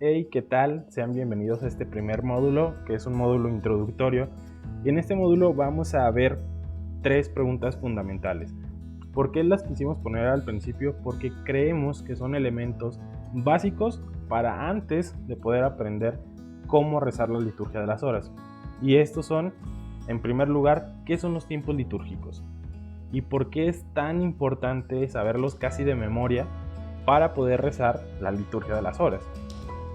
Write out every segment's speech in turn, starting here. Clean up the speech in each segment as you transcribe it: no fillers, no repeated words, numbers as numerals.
Hey, ¿qué tal? Sean bienvenidos a este primer módulo, que es un módulo introductorio. Y en este módulo vamos a ver 3 preguntas fundamentales. ¿Por qué las quisimos poner al principio? Porque creemos que son elementos básicos para antes de poder aprender cómo rezar la liturgia de las horas. Y estos son, en primer lugar, ¿qué son los tiempos litúrgicos? ¿Y por qué es tan importante saberlos casi de memoria para poder rezar la liturgia de las horas?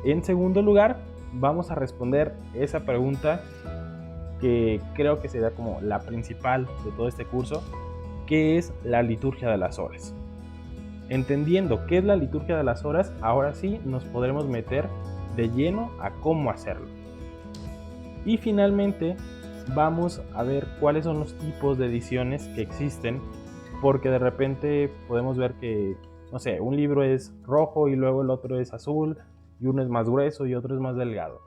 En segundo lugar, vamos a responder esa pregunta que creo que será como la principal de todo este curso, ¿qué es la liturgia de las horas? Entendiendo qué es la liturgia de las horas, ahora sí nos podremos meter de lleno a cómo hacerlo. Y finalmente vamos a ver cuáles son los tipos de ediciones que existen, porque de repente podemos ver que, no sé, un libro es rojo y luego el otro es azul, y uno es más grueso y otro es más delgado.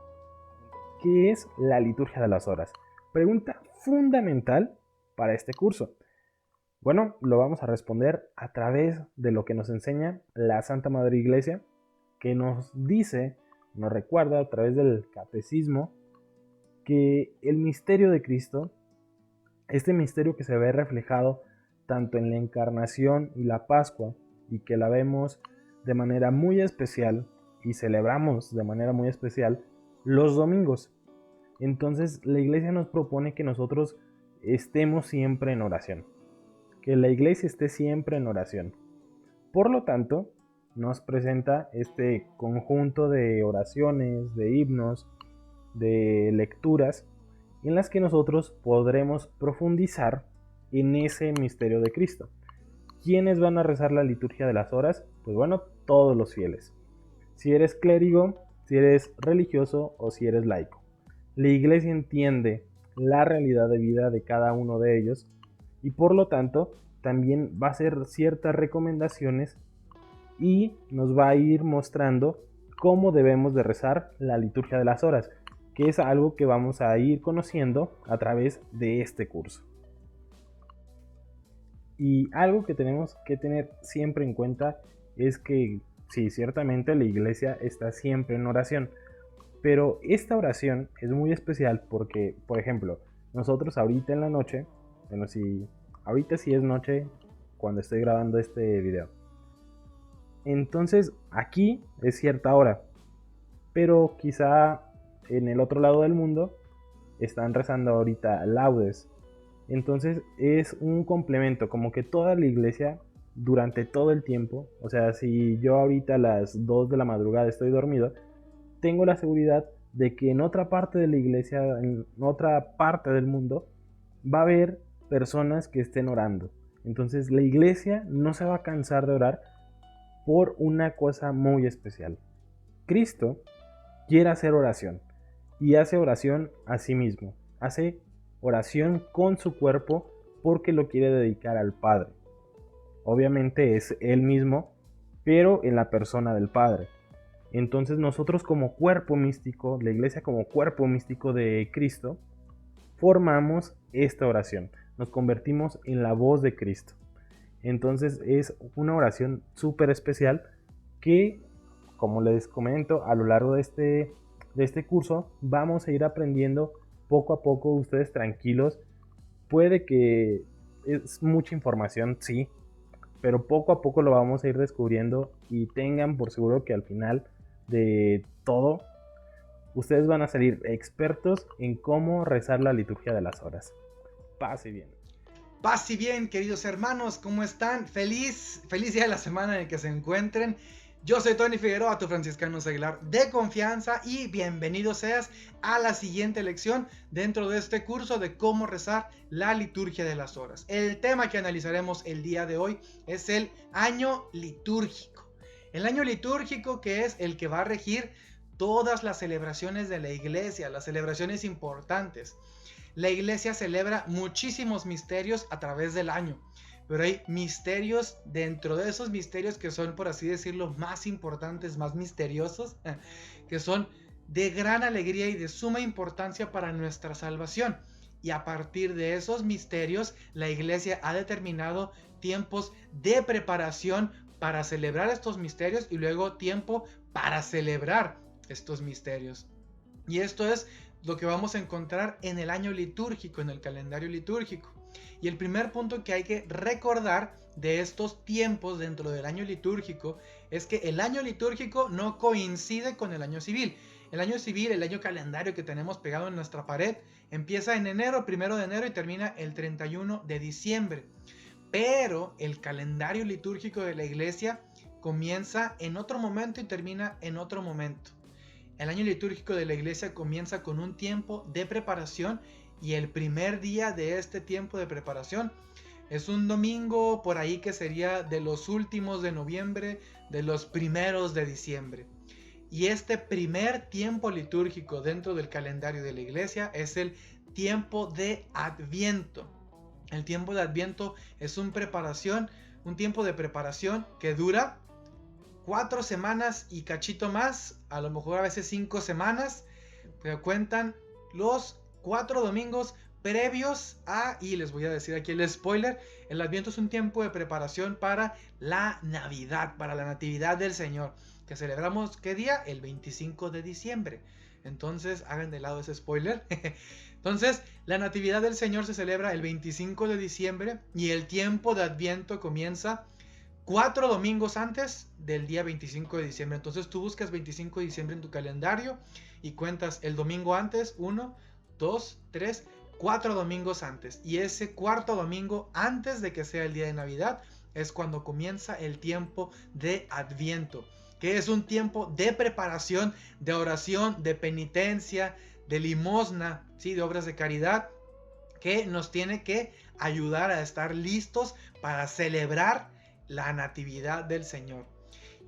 ¿Qué es la liturgia de las horas? Pregunta fundamental para este curso. Bueno, lo vamos a responder a través de lo que nos enseña la Santa Madre Iglesia, que nos dice, nos recuerda a través del catecismo, que el misterio de Cristo, este misterio que se ve reflejado tanto en la encarnación y la Pascua, y que la vemos de manera muy especial y celebramos de manera muy especial los domingos. Entonces la iglesia nos propone que nosotros estemos siempre en oración, que la iglesia esté siempre en oración. Por lo tanto, nos presenta este conjunto de oraciones, de himnos, de lecturas, en las que nosotros podremos profundizar en ese misterio de Cristo. ¿Quiénes van a rezar la liturgia de las horas? Pues bueno, todos los fieles. Si eres clérigo, si eres religioso o si eres laico. La iglesia entiende la realidad de vida de cada uno de ellos y por lo tanto también va a hacer ciertas recomendaciones y nos va a ir mostrando cómo debemos de rezar la liturgia de las horas, que es algo que vamos a ir conociendo a través de este curso. Y algo que tenemos que tener siempre en cuenta es que sí, ciertamente la iglesia está siempre en oración, pero esta oración es muy especial porque, por ejemplo, nosotros ahorita en la noche, bueno, si ahorita sí es noche cuando estoy grabando este video. Entonces aquí es cierta hora, pero quizá en el otro lado del mundo están rezando ahorita laudes. Entonces es un complemento, como que toda la iglesia durante todo el tiempo, o sea, si yo ahorita a las 2 de la madrugada estoy dormido, tengo la seguridad de que en otra parte de la iglesia, en otra parte del mundo, va a haber personas que estén orando. Entonces la iglesia no se va a cansar de orar por una cosa muy especial. Cristo quiere hacer oración y hace oración a sí mismo. Hace oración con su cuerpo porque lo quiere dedicar al Padre. Obviamente es él mismo, pero en la persona del Padre. Entonces nosotros como cuerpo místico, la iglesia como cuerpo místico de Cristo, formamos esta oración. Nos convertimos en la voz de Cristo. Entonces es una oración súper especial que, como les comento, a lo largo de este curso vamos a ir aprendiendo poco a poco. Ustedes tranquilos, puede que es mucha información, sí, pero poco a poco lo vamos a ir descubriendo y tengan por seguro que al final de todo ustedes van a salir expertos en cómo rezar la liturgia de las horas. Paz y bien. Paz y bien, queridos hermanos, ¿cómo están? Feliz día de la semana en el que se encuentren. Yo soy Tony Figueroa, tu franciscano Aguilar de confianza, y bienvenido seas a la siguiente lección dentro de este curso de cómo rezar la liturgia de las horas. El tema que analizaremos el día de hoy es el año litúrgico. El año litúrgico, que es el que va a regir todas las celebraciones de la iglesia, las celebraciones importantes. La iglesia celebra muchísimos misterios a través del año, pero hay misterios dentro de esos misterios que son, por así decirlo, más importantes, más misteriosos, que son de gran alegría y de suma importancia para nuestra salvación. Y a partir de esos misterios, la iglesia ha determinado tiempos de preparación para celebrar estos misterios y luego tiempo para celebrar estos misterios. Y esto es lo que vamos a encontrar en el año litúrgico, en el calendario litúrgico. Y el primer punto que hay que recordar de estos tiempos dentro del año litúrgico es que el año litúrgico no coincide con el año civil. El año civil, el año calendario que tenemos pegado en nuestra pared, empieza en enero, 1 de enero, y termina el 31 de diciembre. Pero el calendario litúrgico de la iglesia comienza en otro momento y termina en otro momento. El año litúrgico de la iglesia comienza con un tiempo de preparación, y el primer día de este tiempo de preparación es un domingo por ahí que sería de los últimos de noviembre, de los primeros de diciembre. Y este primer tiempo litúrgico dentro del calendario de la iglesia es el tiempo de Adviento. El tiempo de Adviento es un tiempo de preparación que dura 4 semanas y cachito más, a lo mejor a veces 5 semanas, pero cuentan los 4 domingos previos a, y les voy a decir aquí el spoiler, el Adviento es un tiempo de preparación para la Navidad, para la Natividad del Señor, que celebramos, ¿qué día? El 25 de diciembre. Entonces, hagan de lado ese spoiler. Entonces, la Natividad del Señor se celebra el 25 de diciembre y el tiempo de Adviento comienza 4 domingos antes del día 25 de diciembre. Entonces tú buscas 25 de diciembre en tu calendario y cuentas el domingo antes, 1, 2, 3, 4 domingos antes. Y ese cuarto domingo antes de que sea el día de Navidad es cuando comienza el tiempo de Adviento, que es un tiempo de preparación, de oración, de penitencia, de limosna, ¿sí? De obras de caridad, que nos tiene que ayudar a estar listos para celebrar la Natividad del Señor.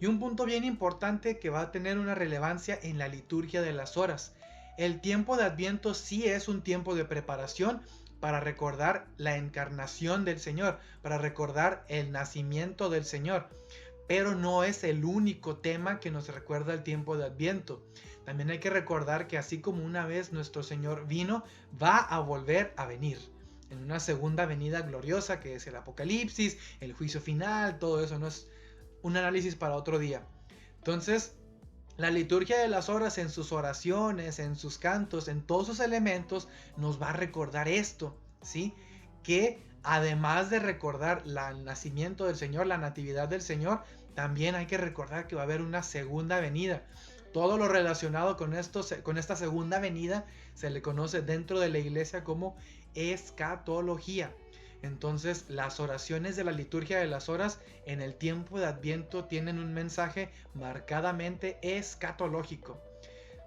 Y un punto bien importante que va a tener una relevancia en la liturgia de las horas. El tiempo de Adviento sí es un tiempo de preparación para recordar la encarnación del Señor, para recordar el nacimiento del Señor. Pero no es el único tema que nos recuerda el tiempo de Adviento. También hay que recordar que así como una vez nuestro Señor vino, va a volver a venir en una segunda venida gloriosa, que es el Apocalipsis, el juicio final. Todo eso no es un análisis para otro día. Entonces, la liturgia de las horas, en sus oraciones, en sus cantos, en todos sus elementos, nos va a recordar esto, ¿sí? Que además de recordar el nacimiento del Señor, la natividad del Señor, también hay que recordar que va a haber una segunda venida. Todo lo relacionado con esta segunda venida se le conoce dentro de la iglesia como escatología. Entonces, las oraciones de la liturgia de las horas en el tiempo de Adviento tienen un mensaje marcadamente escatológico.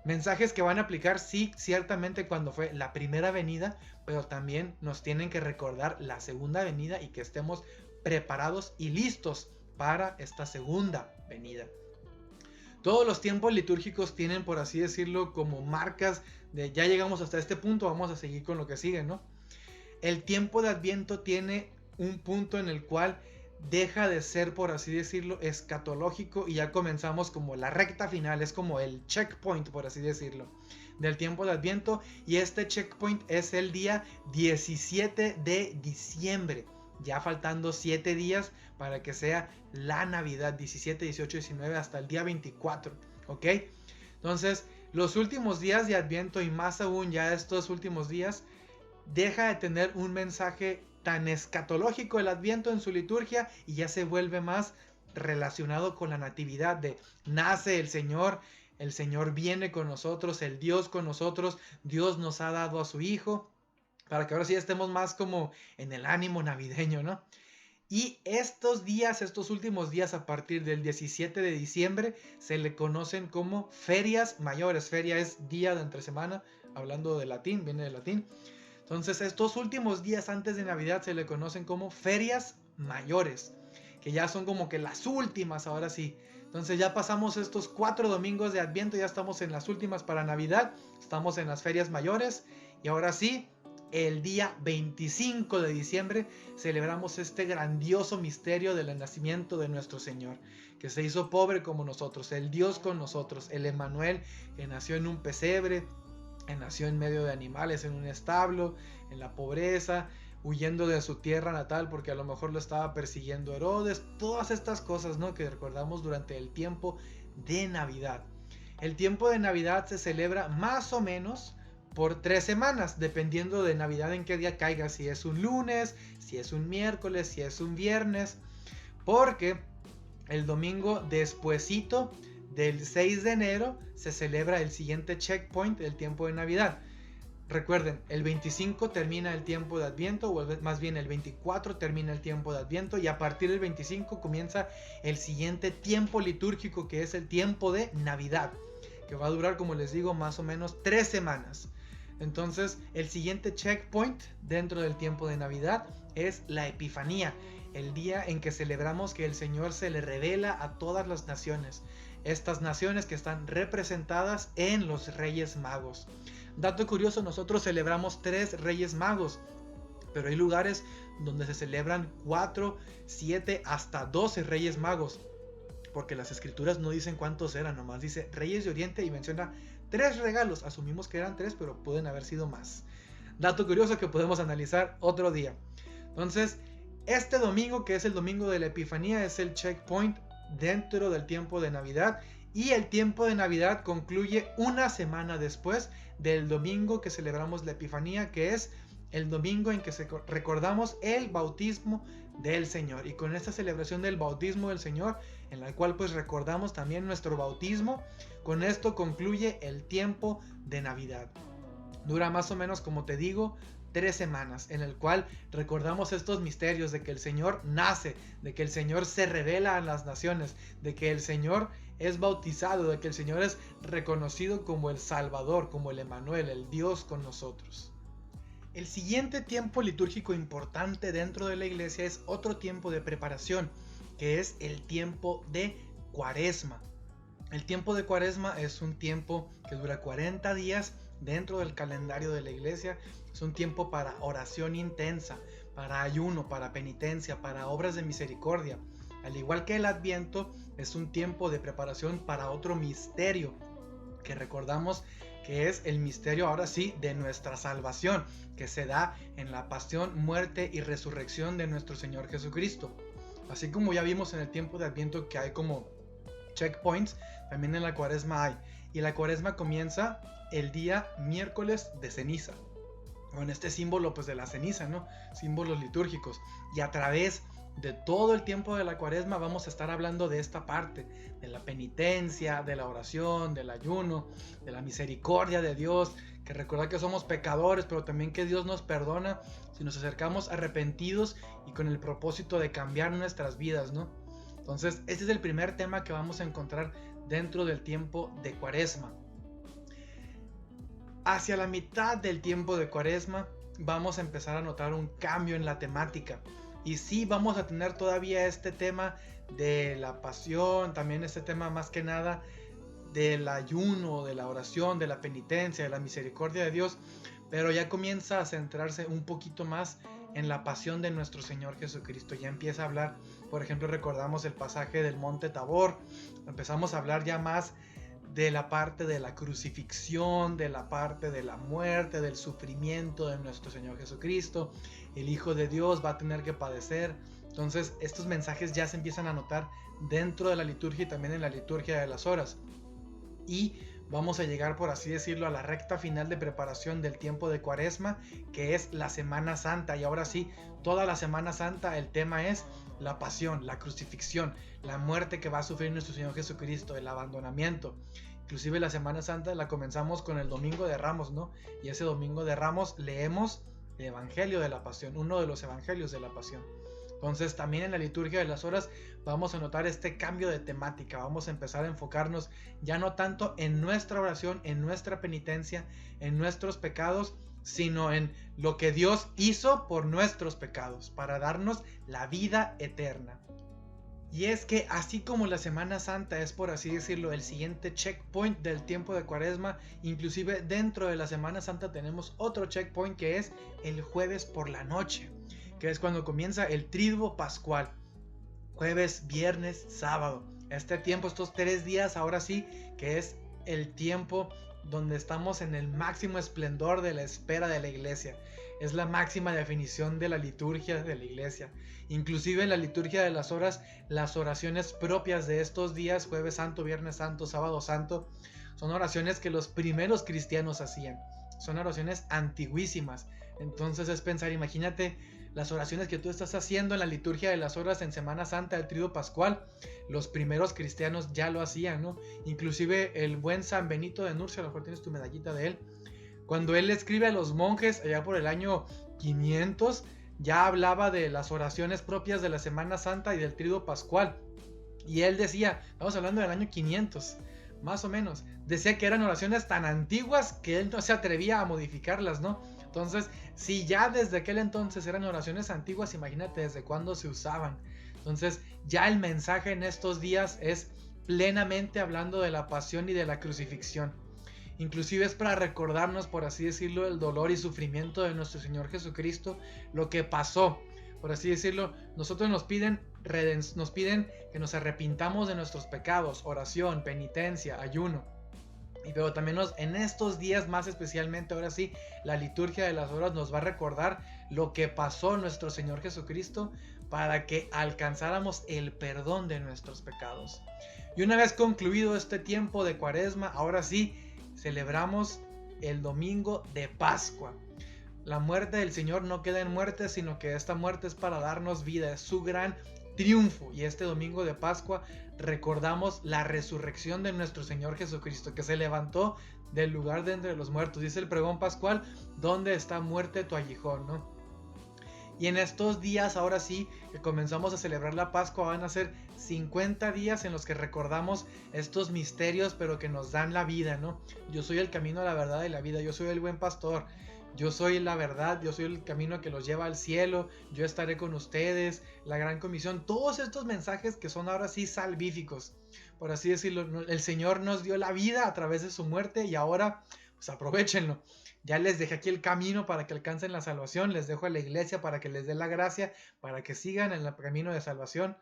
Mensajes que van a aplicar, sí, ciertamente cuando fue la primera venida, pero también nos tienen que recordar la segunda venida y que estemos preparados y listos para esta segunda venida. Todos los tiempos litúrgicos tienen, por así decirlo, como marcas de ya llegamos hasta este punto, vamos a seguir con lo que sigue, ¿no? El tiempo de Adviento tiene un punto en el cual deja de ser, por así decirlo, escatológico, y ya comenzamos como la recta final, es como el checkpoint, por así decirlo, del tiempo de Adviento. Y este checkpoint es el día 17 de diciembre, ya faltando 7 días para que sea la Navidad, 17, 18, 19 hasta el día 24, ¿ok? Entonces, los últimos días de Adviento, y más aún ya estos últimos días, deja de tener un mensaje tan escatológico el Adviento en su liturgia y ya se vuelve más relacionado con la natividad de nace el Señor viene con nosotros, el Dios con nosotros, Dios nos ha dado a su Hijo, para que ahora sí estemos más como en el ánimo navideño, ¿no? Y estos últimos días a partir del 17 de diciembre se le conocen como ferias mayores. Feria es día de entre semana, hablando de latín, viene del latín. Entonces, estos últimos días antes de Navidad se le conocen como ferias mayores, que ya son como que las últimas, ahora sí. Entonces ya pasamos estos 4 domingos de Adviento, ya estamos en las últimas para Navidad, estamos en las ferias mayores, y ahora sí, el día 25 de diciembre celebramos este grandioso misterio del nacimiento de nuestro Señor, que se hizo pobre como nosotros, el Dios con nosotros, el Emmanuel, que nació en un pesebre, que nació en medio de animales, en un establo, en la pobreza, huyendo de su tierra natal porque a lo mejor lo estaba persiguiendo Herodes. Todas estas cosas, ¿no?, que recordamos durante el tiempo de Navidad. El tiempo de Navidad se celebra más o menos por 3 semanas, dependiendo de Navidad en qué día caiga, si es un lunes, si es un miércoles, si es un viernes, porque el domingo despuesito del 6 de enero se celebra el siguiente checkpoint del tiempo de Navidad. Recuerden, el 25 termina el tiempo de Adviento, o más bien el 24 termina el tiempo de Adviento, y a partir del 25 comienza el siguiente tiempo litúrgico, que es el tiempo de Navidad, que va a durar, como les digo, más o menos 3 semanas. Entonces, el siguiente checkpoint dentro del tiempo de Navidad es la Epifanía, el día en que celebramos que el Señor se le revela a todas las naciones, estas naciones que están representadas en los Reyes Magos. Dato curioso, nosotros celebramos 3 Reyes Magos, pero hay lugares donde se celebran 4, 7, hasta 12 Reyes Magos, porque las escrituras no dicen cuántos eran, nomás dice Reyes de Oriente y menciona 3 regalos. Asumimos que eran 3, pero pueden haber sido más. Dato curioso que podemos analizar otro día. Entonces, este domingo, que es el domingo de la Epifanía, es el checkpoint dentro del tiempo de Navidad, y el tiempo de Navidad concluye una semana después del domingo que celebramos la Epifanía, que es el domingo en que recordamos el bautismo del Señor. Y con esta celebración del bautismo del Señor, en la cual pues recordamos también nuestro bautismo, con esto concluye el tiempo de Navidad. Dura más o menos, como te digo, 3 semanas, en el cual recordamos estos misterios de que el Señor nace, de que el Señor se revela a las naciones, de que el Señor es bautizado, de que el Señor es reconocido como el Salvador, como el Emmanuel, el Dios con nosotros. El siguiente tiempo litúrgico importante dentro de la iglesia es otro tiempo de preparación, que es el tiempo de Cuaresma. El tiempo de Cuaresma es un tiempo que dura 40 días dentro del calendario de la iglesia. Es un tiempo para oración intensa, para ayuno, para penitencia, para obras de misericordia. Al igual que el Adviento, es un tiempo de preparación para otro misterio, que recordamos que es el misterio, ahora sí, de nuestra salvación, que se da en la pasión, muerte y resurrección de nuestro Señor Jesucristo. Así como ya vimos en el tiempo de Adviento que hay como checkpoints, también en la Cuaresma hay. Y la Cuaresma comienza el día miércoles de ceniza, con este símbolo pues de la ceniza, ¿no? Símbolos litúrgicos. Y a través de todo el tiempo de la Cuaresma vamos a estar hablando de esta parte, de la penitencia, de la oración, del ayuno, de la misericordia de Dios, que recuerda que somos pecadores, pero también que Dios nos perdona si nos acercamos arrepentidos y con el propósito de cambiar nuestras vidas, ¿no? Entonces, este es el primer tema que vamos a encontrar dentro del tiempo de Cuaresma. Hacia la mitad del tiempo de Cuaresma vamos a empezar a notar un cambio en la temática. Y sí, vamos a tener todavía este tema de la pasión, también este tema más que nada del ayuno, de la oración, de la penitencia, de la misericordia de Dios, pero ya comienza a centrarse un poquito más en la pasión de nuestro Señor Jesucristo. Ya empieza a hablar, por ejemplo, recordamos el pasaje del Monte Tabor, empezamos a hablar ya más de la parte de la crucifixión, de la parte de la muerte, del sufrimiento de nuestro Señor Jesucristo. El Hijo de Dios va a tener que padecer. Entonces estos mensajes ya se empiezan a notar dentro de la liturgia y también en la liturgia de las horas. Y vamos a llegar, por así decirlo, a la recta final de preparación del tiempo de Cuaresma, que es la Semana Santa. Y ahora sí, toda la Semana Santa el tema es la pasión, la crucifixión, la muerte que va a sufrir nuestro Señor Jesucristo, el abandonamiento. Inclusive la Semana Santa la comenzamos con el Domingo de Ramos, ¿no? Y ese Domingo de Ramos leemos el Evangelio de la Pasión, uno de los Evangelios de la Pasión. Entonces también en la liturgia de las horas vamos a notar este cambio de temática, vamos a empezar a enfocarnos ya no tanto en nuestra oración, en nuestra penitencia, en nuestros pecados, sino en lo que Dios hizo por nuestros pecados, para darnos la vida eterna. Y es que así como la Semana Santa es, por así decirlo, el siguiente checkpoint del tiempo de Cuaresma, inclusive dentro de la Semana Santa tenemos otro checkpoint que es el jueves por la noche, que es cuando comienza el triduo pascual, jueves, viernes, sábado. Este tiempo, estos 3 días, ahora sí, que es el tiempo donde estamos en el máximo esplendor de la espera de la iglesia. Es la máxima definición de la liturgia de la iglesia. Inclusive en la liturgia de las horas, las oraciones propias de estos días, jueves santo, viernes santo, sábado santo, Son oraciones que los primeros cristianos hacían. Son oraciones antiguísimas. Entonces es pensar, imagínate las oraciones que tú estás haciendo en la liturgia de las horas en Semana Santa del Tríodo Pascual. Los primeros cristianos ya lo hacían, ¿no? Inclusive el buen San Benito de Nurcia, a lo mejor tienes tu medallita de él. Cuando él escribe a los monjes allá por el año 500, ya hablaba de las oraciones propias de la Semana Santa y del Tríodo Pascual. Y él decía, estamos hablando del año 500, más o menos. Decía que eran oraciones tan antiguas que él no se atrevía a modificarlas, ¿no? Entonces, si ya desde aquel entonces eran oraciones antiguas, imagínate desde cuándo se usaban. Entonces, ya el mensaje en estos días es plenamente hablando de la pasión y de la crucifixión. Inclusive es para recordarnos, por así decirlo, el dolor y sufrimiento de nuestro Señor Jesucristo, lo que pasó. Por así decirlo, nosotros nos piden que nos arrepintamos de nuestros pecados, oración, penitencia, ayuno. Pero también en estos días más especialmente, ahora sí, la liturgia de las horas nos va a recordar lo que pasó nuestro Señor Jesucristo para que alcanzáramos el perdón de nuestros pecados. Y una vez concluido este tiempo de Cuaresma, ahora sí, celebramos el domingo de Pascua. La muerte del Señor no queda en muerte, sino que esta muerte es para darnos vida, es su gran triunfo. Y este domingo de Pascua recordamos la resurrección de nuestro Señor Jesucristo, que se levantó del lugar de entre los muertos. Dice el pregón pascual, ¿dónde está muerte tu aguijón?, ¿no? Y en estos días, ahora sí, que comenzamos a celebrar la Pascua, van a ser 50 días en los que recordamos estos misterios, pero que nos dan la vida, ¿no? Yo soy el camino, la verdad y la vida, yo soy el buen pastor. Yo soy la verdad, yo soy el camino que los lleva al cielo, yo estaré con ustedes, la gran comisión, todos estos mensajes que son ahora sí salvíficos, por así decirlo. El Señor nos dio la vida a través de su muerte y ahora pues aprovechenlo. Ya les dejé aquí el camino para que alcancen la salvación, les dejo a la iglesia para que les dé la gracia, para que sigan en el camino de salvación.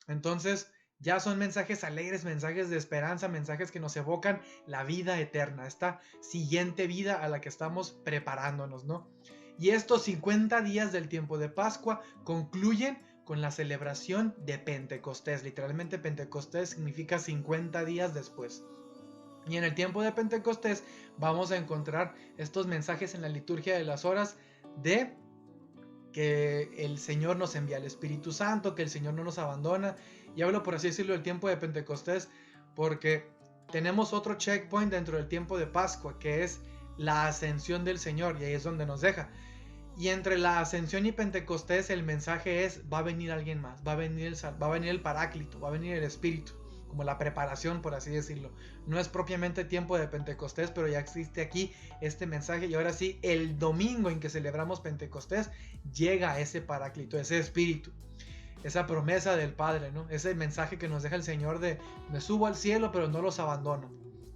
Entonces ya son mensajes alegres, mensajes de esperanza, mensajes que nos evocan la vida eterna, esta siguiente vida a la que estamos preparándonos, ¿no? Y estos 50 días del tiempo de Pascua concluyen con la celebración de Pentecostés. Literalmente Pentecostés significa 50 días después. Y en el tiempo de Pentecostés vamos a encontrar estos mensajes en la liturgia de las horas de que el Señor nos envía el Espíritu Santo, que el Señor no nos abandona. Y hablo, por así decirlo, del tiempo de Pentecostés porque tenemos otro checkpoint dentro del tiempo de Pascua, que es la ascensión del Señor, y ahí es donde nos deja. Y entre la ascensión y Pentecostés el mensaje es, va a venir alguien más, va a venir el Paráclito, va a venir el Espíritu, como la preparación, por así decirlo. No es propiamente tiempo de Pentecostés, pero ya existe aquí este mensaje. Y ahora sí, el domingo en que celebramos Pentecostés, llega ese Paráclito, ese Espíritu, esa promesa del Padre, ¿no? Ese mensaje que nos deja el Señor de, me subo al cielo, pero no los abandono.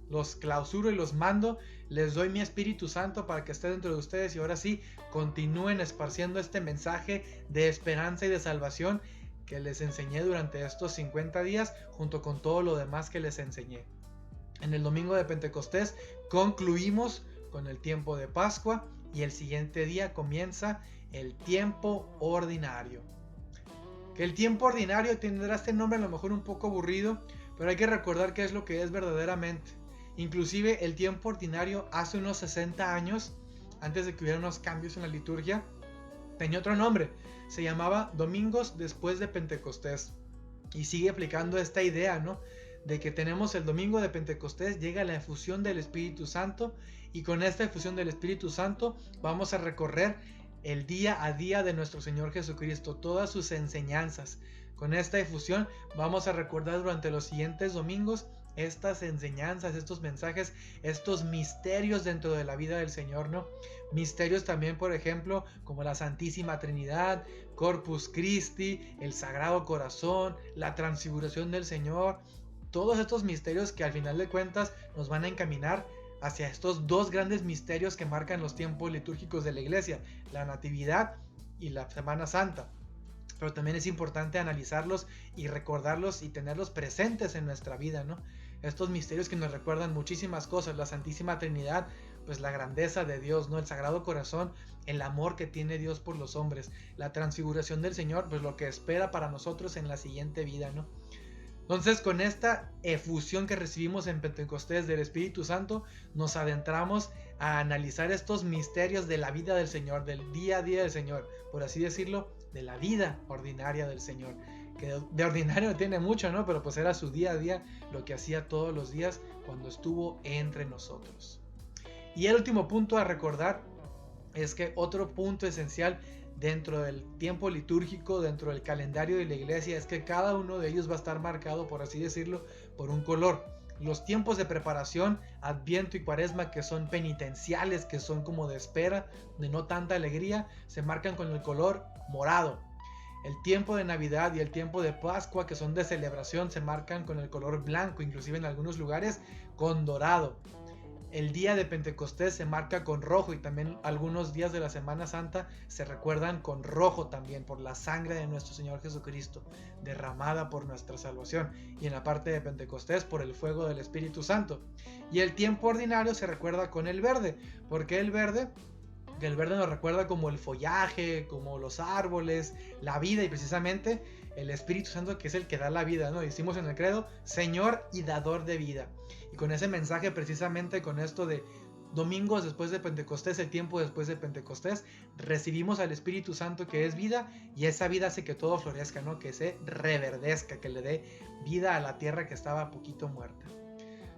Los clausuro y los mando, les doy mi Espíritu Santo para que esté dentro de ustedes. Y ahora sí, continúen esparciendo este mensaje de esperanza y de salvación que les enseñé durante estos 50 días, junto con todo lo demás que les enseñé. En el domingo de Pentecostés concluimos con el tiempo de Pascua y el siguiente día comienza el tiempo ordinario. Que el tiempo ordinario tendrá este nombre a lo mejor un poco aburrido, pero hay que recordar qué es lo que es verdaderamente. Inclusive el tiempo ordinario hace unos 60 años, antes de que hubiera unos cambios en la liturgia, tenía otro nombre. Se llamaba Domingos después de Pentecostés. Y sigue aplicando esta idea, ¿no? De que tenemos el domingo de Pentecostés, llega la efusión del Espíritu Santo, y con esta efusión del Espíritu Santo vamos a recorrer el día a día de nuestro Señor Jesucristo, todas sus enseñanzas. Con esta efusión vamos a recordar durante los siguientes domingos estas enseñanzas, estos mensajes, estos misterios dentro de la vida del Señor, ¿no? Misterios también, por ejemplo, como la Santísima Trinidad, Corpus Christi, el Sagrado Corazón, la Transfiguración del Señor. Todos estos misterios que al final de cuentas nos van a encaminar hacia estos dos grandes misterios que marcan los tiempos litúrgicos de la Iglesia, la Natividad y la Semana Santa. Pero también es importante analizarlos y recordarlos y tenerlos presentes en nuestra vida, ¿no? Estos misterios que nos recuerdan muchísimas cosas, la Santísima Trinidad, pues la grandeza de Dios, ¿no? El Sagrado Corazón, el amor que tiene Dios por los hombres, la Transfiguración del Señor, pues lo que espera para nosotros en la siguiente vida, ¿no? Entonces, con esta efusión que recibimos en Pentecostés del Espíritu Santo, nos adentramos a analizar estos misterios de la vida del Señor, del día a día del Señor, por así decirlo, de la vida ordinaria del Señor. Que de ordinario tiene mucho, ¿no? Pero pues era su día a día, lo que hacía todos los días cuando estuvo entre nosotros. Y el último punto a recordar es que otro punto esencial dentro del tiempo litúrgico, dentro del calendario de la iglesia, es que cada uno de ellos va a estar marcado, por así decirlo, por un color. Los tiempos de preparación, Adviento y Cuaresma, que son penitenciales, que son como de espera, de no tanta alegría, se marcan con el color morado. El tiempo de Navidad y el tiempo de Pascua, que son de celebración, se marcan con el color blanco, inclusive en algunos lugares con dorado. El día de Pentecostés se marca con rojo, y también algunos días de la Semana Santa se recuerdan con rojo también, por la sangre de nuestro Señor Jesucristo derramada por nuestra salvación, y en la parte de Pentecostés por el fuego del Espíritu Santo. Y el tiempo ordinario se recuerda con el verde. ¿Por qué el verde? Que el verde nos recuerda como el follaje, como los árboles, la vida, y precisamente el Espíritu Santo, que es el que da la vida, ¿no? Decimos en el credo, Señor y dador de vida. Y con ese mensaje, precisamente con esto de domingos después de Pentecostés, el tiempo después de Pentecostés, recibimos al Espíritu Santo, que es vida, y esa vida hace que todo florezca, ¿no? Que se reverdezca, que le dé vida a la tierra que estaba poquito muerta.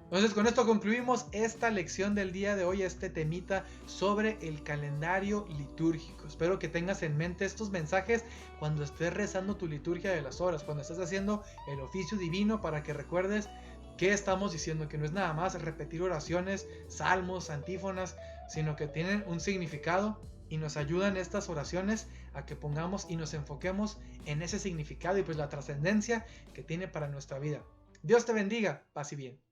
Entonces, con esto concluimos esta lección del día de hoy, este temita sobre el calendario litúrgico. Espero que tengas en mente estos mensajes cuando estés rezando tu liturgia de las horas, cuando estés haciendo el oficio divino, para que recuerdes qué estamos diciendo, que no es nada más repetir oraciones, salmos, antífonas, sino que tienen un significado, y nos ayudan estas oraciones a que pongamos y nos enfoquemos en ese significado y pues la trascendencia que tiene para nuestra vida. Dios te bendiga, paz y bien.